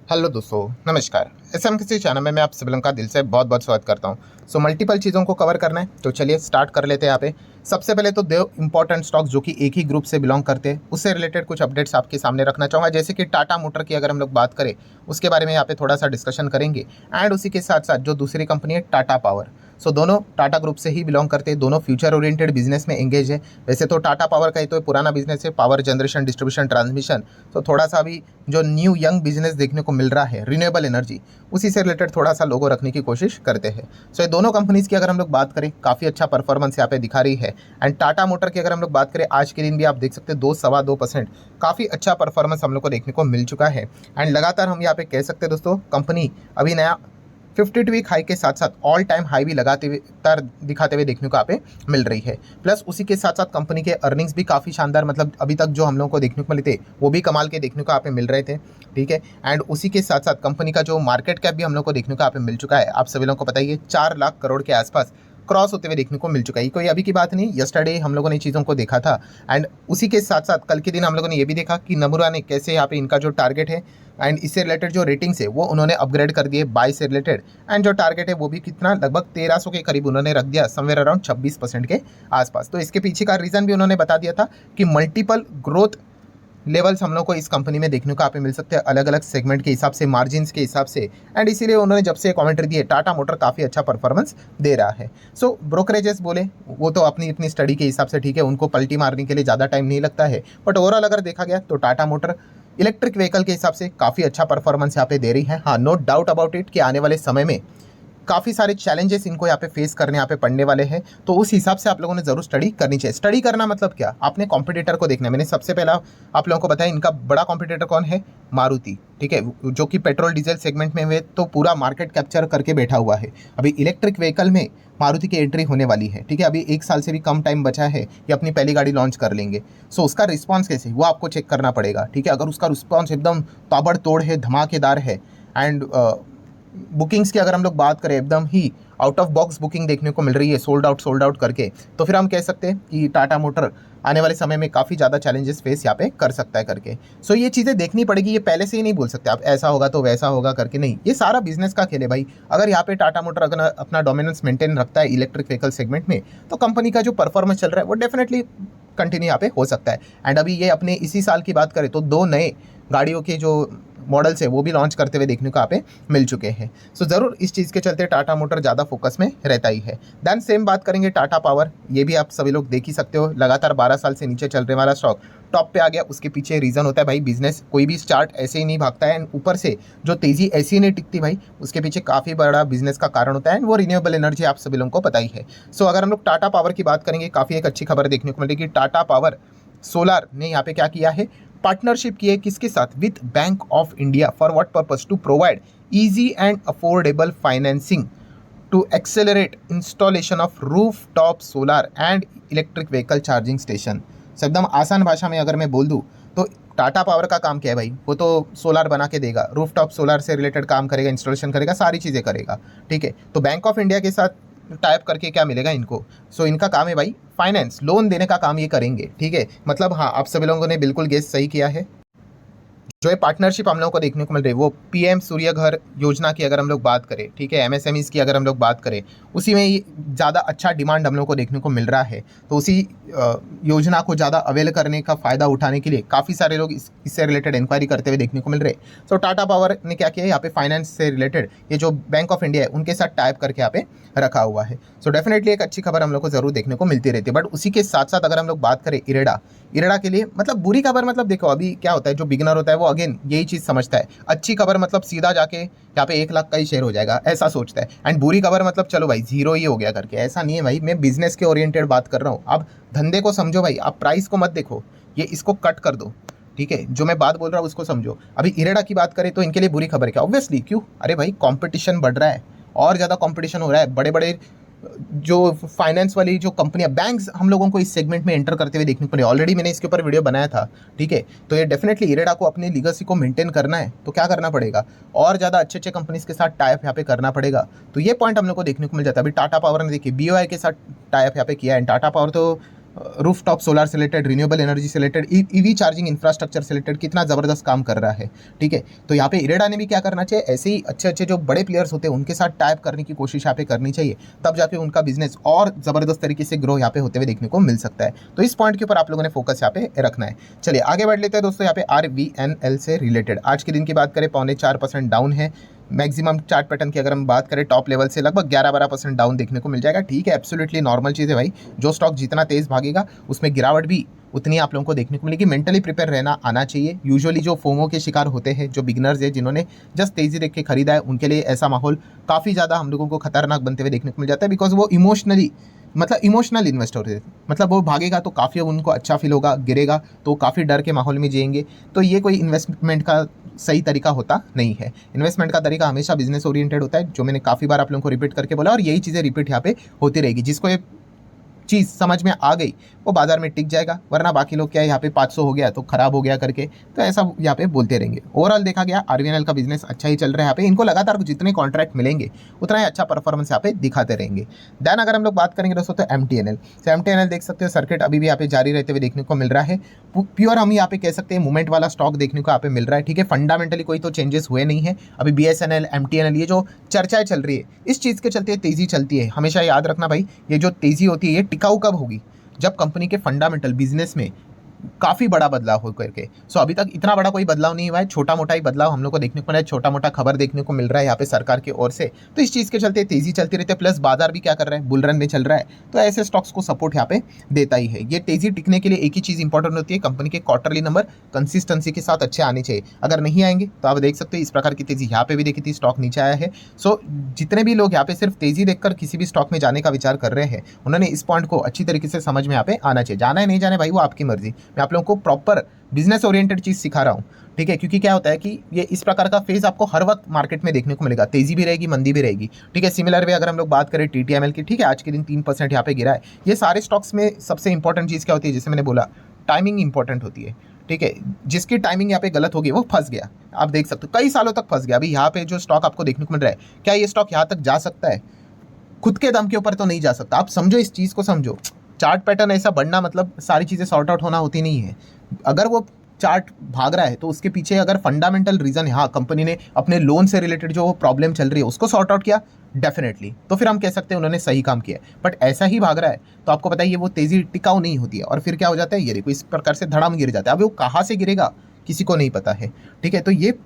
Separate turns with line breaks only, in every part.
Hello दोस्तों, नमस्कार। SM किसी चैनल में मैं आप सभी लोगों का दिल से बहुत बहुत स्वागत करता हूं। मल्टीपल चीज़ों को कवर करना है, तो चलिए स्टार्ट कर लेते हैं। यहाँ पे सबसे पहले तो दो इंपॉर्टेंट स्टॉक्स जो कि एक ही ग्रुप से बिलोंग करते हैं, उससे रिलेटेड कुछ अपडेट्स आपके सामने रखना चाहूँगा। जैसे कि टाटा मोटर की अगर हम लोग बात करें, उसके बारे में यहाँ पे थोड़ा सा डिस्कशन करेंगे। एंड उसी के साथ साथ जो दूसरी कंपनी है टाटा पावर, दोनों टाटा ग्रुप से ही बिलोंग करते हैं, दोनों फ्यूचर ओरिएंटेड बिजनेस में एंगेज है। वैसे तो टाटा पावर का ही तो पुराना बिजनेस है, पावर जनरेशन, डिस्ट्रीब्यूशन, ट्रांसमिशन। तो थोड़ा सा अभी जो न्यू यंग बिजनेस देखने को मिल रहा है, रिन्यूएबल एनर्जी, उसी से रिलेटेड थोड़ा सा लोगो रखने की कोशिश करते हैं। ये दोनों कंपनीज की अगर हम लोग बात करें, काफ़ी अच्छा परफॉर्मेंस यहाँ पे दिखा रही है। एंड टाटा मोटर की अगर हम लोग बात करें, आज के दिन भी आप देख सकते हैं 2-2.25% काफ़ी अच्छा परफॉर्मेंस हम लोग को देखने को मिल चुका है। एंड लगातार हम यहाँ पे कह सकते हैं दोस्तों, कंपनी अभी नया 52 वीक हाई के साथ साथ ऑल टाइम हाई भी लगाते हुए दिखाते हुए देखने को यहाँ पे मिल रही है। प्लस उसी के साथ साथ कंपनी के अर्निंग्स भी काफ़ी शानदार, मतलब अभी तक जो हम लोगों को देखने को मिले थे वो भी कमाल के देखने को यहाँ पे मिल रहे थे। ठीक है। एंड उसी के साथ साथ कंपनी का जो मार्केट कैप भी हम लोग को देखने को यहाँ पे मिल चुका है। आप सभी लोगों को पता ही है, 4 लाख करोड़ के आसपास क्रॉस होते हुए देखने को मिल चुका है। कोई अभी की बात नहीं, यस्टरडे हम लोगों ने चीज़ों को देखा था। एंड उसी के साथ साथ कल के दिन हम लोगों ने ये भी देखा कि नमूरा ने कैसे यहाँ पे इनका जो टारगेट है एंड इससे रिलेटेड जो रेटिंग्स है वो उन्होंने अपग्रेड कर दिए बाय से रिलेटेड। एंड जो टारगेट है वो भी कितना, लगभग 1300 के करीब उन्होंने रख दिया, समवेयर अराउंड 26% के आसपास। तो इसके पीछे का रीज़न भी उन्होंने बता दिया था कि मल्टीपल ग्रोथ लेवल्स हम लोग को इस कंपनी में देखने को यहाँ पे मिल सकते हैं, अलग अलग सेगमेंट के हिसाब से, मार्जिन्स के हिसाब से। एंड इसीलिए उन्होंने जब से कमेंट्री दी है, टाटा मोटर काफ़ी अच्छा परफॉर्मेंस दे रहा है। ब्रोकरेजेस बोले वो तो अपनी इतनी स्टडी के हिसाब से ठीक है, उनको पलटी मारने के लिए ज़्यादा टाइम नहीं लगता है। बट ओवरऑल अगर देखा गया तो टाटा मोटर इलेक्ट्रिक व्हीकल के हिसाब से काफ़ी अच्छा परफॉर्मेंस यहाँ पे दे रही है। हाँ, नो डाउट अबाउट इट कि आने वाले समय में काफ़ी सारे चैलेंजेस इनको यहाँ पे फेस करने यहाँ पे पड़ने वाले हैं। तो उस हिसाब से आप लोगों ने जरूर स्टडी करनी चाहिए। स्टडी करना मतलब क्या, आपने कॉम्पिटिटर को देखना है। मैंने सबसे पहला आप लोगों को बताया, इनका बड़ा कॉम्पिटिटर कौन है, मारुति। ठीक है, जो कि पेट्रोल डीजल सेगमेंट में वे तो पूरा मार्केट कैप्चर करके बैठा हुआ है। अभी इलेक्ट्रिक व्हीकल में मारुति की एंट्री होने वाली है। ठीक है, अभी 1 साल से भी कम टाइम बचा है, ये अपनी पहली गाड़ी लॉन्च कर लेंगे। उसका रिस्पॉन्स कैसे, वो आपको चेक करना पड़ेगा। ठीक है, अगर उसका रिस्पॉन्स एकदम ताबड़तोड़ है, धमाकेदार है, एंड बुकिंग्स की अगर हम लोग बात करें, एकदम ही आउट ऑफ बॉक्स बुकिंग देखने को मिल रही है, सोल्ड आउट करके, तो फिर हम कह सकते हैं कि टाटा मोटर आने वाले समय में काफ़ी ज़्यादा चैलेंजेस फेस यहाँ पे कर सकता है करके। ये चीज़ें देखनी पड़ेगी, ये पहले से ही नहीं बोल सकते आप ऐसा होगा तो वैसा होगा करके, नहीं। ये सारा बिजनेस का खेल है भाई। अगर यहाँ पे टाटा मोटर अगर अपना डोमिनेंस मेंटेन रखता है इलेक्ट्रिक व्हीकल सेगमेंट में, तो कंपनी का जो परफॉर्मेंस चल रहा है वो डेफिनेटली कंटिन्यू यहाँ पे हो सकता है। एंड अभी ये अपने इसी साल की बात करें तो 2 नए गाड़ियों के जो मॉडल्स है वो भी लॉन्च करते हुए देखने को यहाँ पे मिल चुके हैं। ज़रूर इस चीज़ के चलते टाटा मोटर ज़्यादा फोकस में रहता ही है। देन सेम बात करेंगे टाटा पावर, ये भी आप सभी लोग देख ही सकते हो, लगातार 12 साल से नीचे चलने वाला स्टॉक टॉप पे आ गया। उसके पीछे रीज़न होता है भाई, बिजनेस कोई भी स्टार्ट ऐसे ही नहीं भागता है। एंड ऊपर से जो तेज़ी ऐसी ही नहीं टिकती भाई, उसके पीछे काफ़ी बड़ा बिजनेस का कारण होता है, एंड वो रिन्यूएबल एनर्जी आप सभी लोगों को पता ही है। अगर हम लोग टाटा पावर की बात करेंगे, काफ़ी एक अच्छी खबर देखने को मिलेगी। टाटा पावर सोलार ने यहाँ पे क्या किया है, पार्टनरशिप की है किसके साथ, with Bank of India. For what purpose, to provide easy and affordable financing to accelerate installation of roof top solar and electric vehicle charging station. एकदम आसान भाषा में अगर मैं बोल दूँ तो टाटा पावर का काम क्या है भाई, वो तो सोलार बना के देगा, रूफ टॉप सोलार से रिलेटेड काम करेगा, इंस्टॉलेशन करेगा, सारी चीज़ें करेगा। ठीक है, तो बैंक ऑफ इंडिया के साथ टाइप करके क्या मिलेगा इनको, इनका काम है भाई फाइनेंस, लोन देने का काम ये करेंगे। ठीक है, मतलब हाँ, आप सभी लोगों ने बिल्कुल गेस सही किया है। जो ये पार्टनरशिप हम लोगों को देखने को मिल रही है वो पीएम सूर्य घर योजना की अगर हम लोग बात करें, ठीक है, एमएसएमईज की अगर हम लोग बात करें, उसी में ज़्यादा अच्छा डिमांड हम लोग को देखने को मिल रहा है। तो उसी योजना को ज़्यादा अवेल करने का फ़ायदा उठाने के लिए काफ़ी सारे लोग इससे रिलेटेड इंक्वायरी करते हुए देखने को मिल रहे हैं। टाटा पावर ने क्या किया है, यहाँ पे फाइनेंस से रिलेटेड ये जो बैंक ऑफ इंडिया है उनके साथ टाइप करके यहाँ पे रखा हुआ है। डेफिनेटली एक अच्छी खबर हम लोग को जरूर देखने को मिलती रहती है। बट उसी के साथ साथ अगर हम लोग बात करें इरेडा के लिए, मतलब बुरी खबर, मतलब देखो अभी क्या होता है, जो बिगनर होता है वो अगेन यही चीज़ समझता है, अच्छी खबर मतलब सीधा जाके यहाँ पे 1 लाख का ही शेयर हो जाएगा, ऐसा सोचता है। एंड बुरी खबर मतलब चलो भाई 0 ही हो गया करके, ऐसा नहीं है भाई। मैं बिजनेस के ओरिएंटेड बात कर रहा हूँ, आप धंधे को समझो भाई, आप प्राइस को मत देखो, ये इसको कट कर दो। ठीक है, जो मैं बात बोल रहा हूँ उसको समझो। अभी इरेडा की बात करें तो इनके लिए बुरी खबर क्या, ऑब्वियसली क्यों, अरे भाई कंपटीशन बढ़ रहा है, और ज़्यादा कंपटीशन हो रहा है। बड़े बड़े जो फाइनेंस वाली जो कंपनियां, बैंक्स हम लोगों को इस सेगमेंट में एंटर करते हुए देखने को मिले। ऑलरेडी मैंने इसके ऊपर वीडियो बनाया था। ठीक है, तो ये डेफिनेटली इरेडा को अपनी लीगेसी को मेंटेन करना है तो क्या करना पड़ेगा, और ज़्यादा अच्छे अच्छे कंपनीज के साथ टाइप यहाँ पे करना पड़ेगा। तो ये पॉइंट हम लोग को देखने को मिल जाता है। अभी टाटा पावर ने देखिए बीओआई के साथ टाइप यहाँ पे किया है। टाटा पावर तो रूफ टॉप सोलर से रिलेटेड, रिन्यूएबल एनर्जी से रिलेटेड, ईवी चार्जिंग इंफ्रास्ट्रक्चर से रिलेटेड कितना ज़बरदस्त काम कर रहा है। ठीक है, तो यहाँ पे इरेडा ने भी क्या करना चाहिए, ऐसे ही अच्छे अच्छे जो बड़े प्लेयर्स होते हैं उनके साथ टाइप करने की कोशिश यहाँ पे करनी चाहिए, तब जाके उनका बिजनेस और ज़बरदस्त तरीके से ग्रो यहाँ पे होते हुए देखने को मिल सकता है। तो इस पॉइंट के ऊपर आप लोगों ने फोकस यहाँ पे रखना है। चलिए आगे बढ़ लेते हैं दोस्तों। यहाँ पे RVNL से रिलेटेड आज के दिन की बात करें 0.25% डाउन है। मैक्सिमम चार्ट पैटर्न की अगर हम बात करें टॉप लेवल से लगभग 11-12% डाउन देखने को मिल जाएगा। ठीक है, एब्सोल्युटली नॉर्मल चीज़ है भाई, जो स्टॉक जितना तेज़ भागेगा उसमें गिरावट भी उतनी आप लोगों को देखने को मिलेगी। मेंटली प्रिपेयर रहना आना चाहिए। यूजुअली जो फोमो के शिकार होते हैं, जो बिगनर्स है जिन्होंने जस्ट तेज़ी देख के खरीदा है, उनके लिए ऐसा माहौल काफ़ी ज़्यादा हम लोगों को खतरनाक बनते हुए देखने को मिल जाता है, बिकॉज वो इमोशनल इन्वेस्टर है। मतलब वो भागेगा तो काफ़ी उनको अच्छा फील होगा, गिरेगा तो काफ़ी डर के माहौल में जिएंगे। तो ये कोई इन्वेस्टमेंट का सही तरीका होता नहीं है। इन्वेस्टमेंट का तरीका हमेशा बिजनेस ओरिएंटेड होता है, जो मैंने काफ़ी बार आप लोगों को रिपीट करके बोला, और यही चीज़ें रिपीट यहाँ पे होती रहेगी। जिसको ये चीज़ समझ में आ गई वो बाजार में टिक जाएगा, वरना बाकी लोग क्या है यहाँ पे 500 हो गया तो खराब हो गया करके, तो ऐसा यहाँ पे बोलते रहेंगे। ओवरऑल देखा गया RVNL का बिजनेस अच्छा ही चल रहा है। यहाँ पे इनको लगातार जितने कॉन्ट्रैक्ट मिलेंगे उतना ही अच्छा परफॉर्मेंस यहाँ पे दिखाते रहेंगे। देन अगर हम लोग बात करेंगे दोस्तों तो MTNL देख सकते हो, सर्किट अभी भी यहाँ पे जारी रहते हुए देखने को मिल रहा है। प्योर हम यहाँ पे कह सकते हैं मूवमेंट वाला स्टॉक देखने को यहाँ पे मिल रहा है। ठीक है, फंडामेंटली कोई तो चेंजेस हुए नहीं है। अभी BSNL MTNL ये जो चर्चाएं चल रही है, इस चीज़ के चलते तेज़ी चलती है। हमेशा याद रखना भाई, ये जो तेज़ी होती है ये टिकाऊ कब होगी, जब कंपनी के फंडामेंटल बिजनेस में काफ़ी बड़ा बदलाव हो करके। सो अभी तक इतना बड़ा कोई बदलाव नहीं हुआ है, छोटा मोटा ही बदलाव हम लोग को देखने को मिला है, छोटा मोटा खबर देखने को मिल रहा है यहाँ पे सरकार की ओर से। तो इस चीज़ के चलते तेज़ी चलती रहती है, प्लस बाजार भी क्या कर रहा है, बुल रन में चल रहा है, तो ऐसे स्टॉक्स को सपोर्ट यहाँ पे देता ही है। ये तेज़ी टिकने के लिए एक ही चीज़ इंपॉर्टेंट होती है, कंपनी के क्वार्टरली नंबर कंसिस्टेंसी के साथ अच्छे आने चाहिए। अगर नहीं आएंगे तो आप देख सकते हैं इस प्रकार की तेज़ी यहाँ पे भी देखी थी, स्टॉक नीचे आया है। सो जितने भी लोग यहाँ पे सिर्फ तेज़ी देखकर किसी भी स्टॉक में जाने का विचार कर रहे हैं, उन्होंने इस पॉइंट को अच्छी तरीके से समझ में यहाँ पे आना चाहिए। जाना है नहीं जाना भाई वो आपकी मर्जी, मैं आप लोगों को प्रॉपर बिजनेस ओरिएंटेड चीज सिखा रहा हूँ। ठीक है, क्योंकि क्या होता है कि ये इस प्रकार का फेज आपको हर वक्त मार्केट में देखने को मिलेगा, तेजी भी रहेगी, मंदी भी रहेगी। ठीक है, सिमिलर वे अगर हम लोग बात करें TTML की, ठीक है, आज के दिन 3% यहाँ पे गिरा है। ये सारे स्टॉक्स में सबसे इंपॉर्टेंट चीज़ क्या होती है, जैसे मैंने बोला टाइमिंग इंपॉर्टेंट होती है। ठीक है, जिसकी टाइमिंग यहाँ पे गलत होगी वो फंस गया। आप देख सकते हो कई सालों तक फंस गया। अभी यहाँ पे जो स्टॉक आपको देखने को मिल रहा है, क्या ये स्टॉक यहाँ तक जा सकता है? खुद के दम के ऊपर तो नहीं जा सकता। आप समझो, इस चीज़ को समझो। चार्ट पैटर्न ऐसा बढ़ना मतलब सारी चीज़ें सॉर्ट आउट होना होती नहीं है। अगर वो चार्ट भाग रहा है तो उसके पीछे अगर फंडामेंटल रीजन है, हाँ कंपनी ने अपने लोन से रिलेटेड जो प्रॉब्लम चल रही है उसको सॉर्ट आउट किया, डेफिनेटली, तो फिर हम कह सकते हैं उन्होंने सही काम किया। बट ऐसा ही भाग रहा है तो आपको पता है ये वो तेज़ी टिकाऊ नहीं होती है, और फिर क्या हो जाता है, ये देखो इस प्रकार से धड़ाम गिर जाता है। अब वो कहाँ से गिरेगा किसी को नहीं पता है। ठीक है, तो ये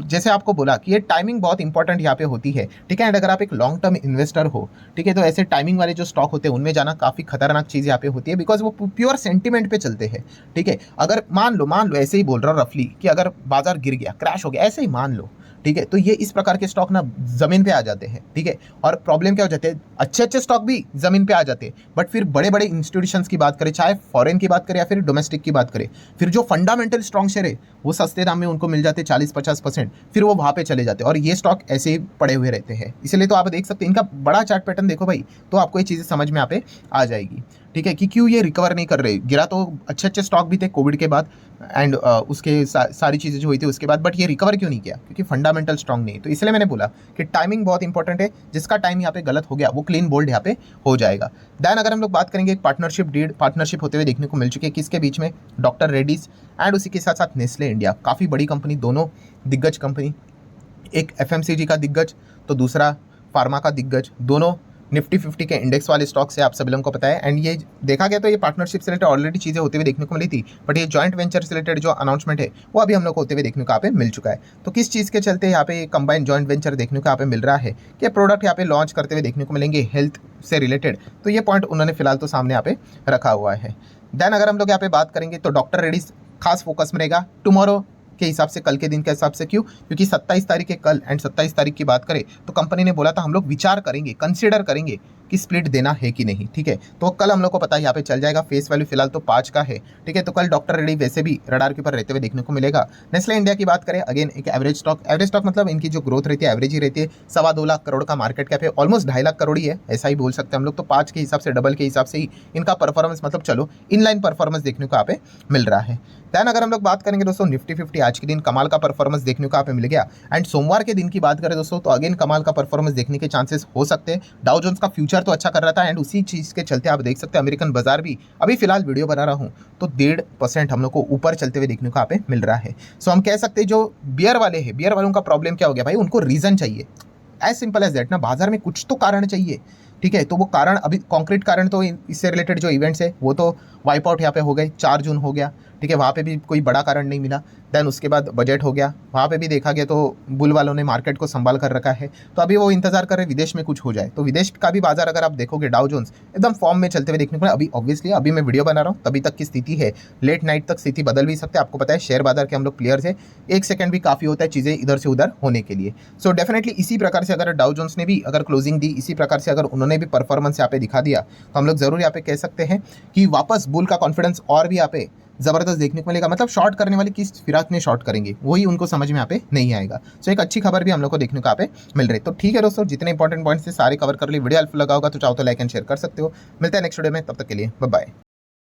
जैसे आपको बोला कि ये टाइमिंग बहुत इंपॉर्टेंट यहाँ पे होती है। ठीक है, एंड अगर आप एक लॉन्ग टर्म इन्वेस्टर हो, ठीक है, तो ऐसे टाइमिंग वाले जो स्टॉक होते हैं उनमें जाना काफ़ी खतरनाक चीज़ यहाँ पे होती है, बिकॉज वो प्योर सेंटीमेंट पे चलते हैं। ठीक है, अगर मान लो ऐसे ही बोल रहा हूँ रफली कि अगर बाजार गिर गया, क्रैश हो गया, ऐसे ही मान लो, ठीक है, तो ये इस प्रकार के स्टॉक ना जमीन पे आ जाते हैं। ठीक है, और प्रॉब्लम क्या हो जाते हैं, अच्छे स्टॉक भी जमीन पे आ जाते हैं, बट फिर बड़े बड़े इंस्टीट्यूशंस की बात करें, चाहे फॉरेन की बात करें या फिर डोमेस्टिक की बात करें, फिर जो फंडामेंटल स्ट्रॉन्ग शेयर है वो सस्ते दाम में उनको मिल जाते 40-50%, फिर वो वहाँ पे चले जाते हैं, और ये स्टॉक ऐसे ही पड़े हुए रहते हैं। इसलिए तो आप देख सकते हैं इनका बड़ा चार्ट पैटर्न देखो भाई, तो आपको ये चीज़ें समझ में यहाँ पे आ जाएगी। ठीक है, कि क्यों ये रिकवर नहीं कर रहे। गिरा तो अच्छे स्टॉक भी थे कोविड के बाद एंड उसके सारी चीज़ें जो हुई थी उसके बाद, बट ये रिकवर क्यों नहीं किया, क्योंकि फंडामेंटल स्ट्रॉन्ग नहीं है। तो इसलिए मैंने बोला कि टाइमिंग बहुत इंपॉर्टेंट है, जिसका टाइम यहाँ पे गलत हो गया वो क्लीन बोल्ड यहाँ पे हो जाएगा। दैन अगर हम लोग बात करेंगे, एक पार्टनरशिप होते हुए देखने को मिल चुकी है, किसके बीच में, डॉक्टर रेड्डीज एंड उसी के साथ साथ नेस्ले इंडिया, काफ़ी बड़ी कंपनी, दोनों दिग्गज कंपनी, एक FMCG का दिग्गज तो दूसरा फार्मा का दिग्गज, दोनों निफ्टी 50 के इंडेक्स वाले स्टॉक से आप सभी लोगों को पता है। एंड ये देखा गया तो ये पार्टनरशिप से रिलेटेड ऑलरेडी चीज़ें होते हुए देखने को मिली थी, बट ये जॉइंट वेंचर से रिलेटेड जो अनाउंसमेंट है वो अभी हम लोग को होते हुए देखने को यहाँ पे मिल चुका है। तो किस चीज़ के चलते यहाँ पे कंबाइंड जॉइंट वेंचर देखने को यहाँ पे मिल रहा है, कि प्रोडक्ट यहाँ पे लॉन्च करते हुए देखने को मिलेंगे हेल्थ से रिलेटेड, तो ये पॉइंट उन्होंने फिलहाल तो सामने यहाँ पे रखा हुआ है। देन अगर हम लोग यहाँ पे बात करेंगे तो डॉक्टर रेड्डीज खास फोकस में रहेगा टुमारो के हिसाब से, कल के दिन के हिसाब से। क्यों? क्योंकि 27 तारीख के कल एंड 27 तारीख की बात करें तो कंपनी ने बोला था हम लोग विचार करेंगे, कंसीडर करेंगे कि स्प्लिट देना है कि नहीं। ठीक है, तो कल हम लोग को पता है यहाँ पे चल जाएगा। फेस वैल्यू फिलहाल तो 5 का है। ठीक है, तो कल डॉक्टर रेड्डी वैसे भी रडार के ऊपर रहते हुए देखने को मिलेगा। नेस्ले इंडिया की बात करें, अगेन एक एवरेज स्टॉक मतलब इनकी जो ग्रोथ रहती है एवरेज ही रहती है। 2.25 लाख करोड़ का मार्केट कैप है, ऑलमोस्ट 2.5 लाख करोड़ ही है, ऐसा ही बोल सकते हैं हम लोग। तो 5 के हिसाब से, डबल के हिसाब से ही इनका परफॉर्मेंस, मतलब चलो इनलाइन परफॉर्मेंस देखने को यहाँ पे मिल रहा है। दैन अगर हम लोग बात करेंगे दोस्तों निफ्टी 50 आज के दिन कमाल का परफॉर्मेंस देखने को यहाँ पे मिल गया। एंड सोमवार के दिन की बात करें दोस्तों तो अगेन कमाल का परफॉर्मेंस देखने के चांसेस हो सकते हैं। डाउ जोन्स का फ्यूचर तो अच्छा कर रहा था एंड उसी चीज़ के चलते आप देख सकते हैं अमेरिकन बाजार भी अभी फिलहाल वीडियो बना रहा हूँ तो 1.5% हम लोग को ऊपर चलते हुए देखने को यहाँ पे मिल रहा है। सो हम कह सकते हैं जो बियर वाले हैं, बियर वालों का प्रॉब्लम क्या हो गया भाई, उनको रीजन चाहिए, एज सिंपल एज दैट ना। बाजार में कुछ तो कारण चाहिए, ठीक है। तो वो कारण अभी कॉन्क्रीट कारण तो इससे रिलेटेड जो इवेंट्स है वो तो वाइप आउट यहाँ पे हो गए, 4 जून हो गया, ठीक है, वहाँ पे भी कोई बड़ा कारण नहीं मिला। देन उसके बाद बजट हो गया, वहाँ पे भी देखा गया तो बुल वालों ने मार्केट को संभाल कर रखा है। तो अभी वो इंतजार कर रहे विदेश में कुछ हो जाए। तो विदेश का भी बाजार अगर आप देखोगे डाउ जोन्स एकदम फॉर्म में चलते हुए देखने को अभी ऑब्वियसली अभी मैं वीडियो बना रहा हूँ तभी तक की स्थिति है, लेट नाइट तक स्थिति बदल भी सकते हैं। आपको पता है शेयर बाजार के हम लोग प्लेयर्स है, 1 सेकंड भी काफ़ी होता है चीज़ें इधर से उधर होने के लिए। सो डेफिनेटली इसी प्रकार से अगर डाउ जोन्स ने भी अगर क्लोजिंग दी, इसी प्रकार से अगर उन्होंने भी परफॉर्मेंस यहाँ पे दिखा दिया तो हम लोग जरूर यहाँ पे कह सकते हैं कि वापस बुल का कॉन्फिडेंस और भी यहाँ पे जबरदस्त देखने को मिलेगा। मतलब शॉर्ट करने वाले किस फिराक में शॉर्ट करेंगे वही उनको समझ में यहाँ पे नहीं आएगा। सो एक अच्छी खबर भी हम लोग को देखने को यहाँ पे मिल रही है। तो ठीक है दोस्तों, जितने इंपॉर्टेंट पॉइंट्स थे सारे कवर कर लिए। वीडियो हेल्पफुल लगा होगा तो चाहो तो लाइक एंड शेयर कर सकते हो। मिलते हैं नेक्स्ट वीडियो में, तब तक के लिए बाय बाय।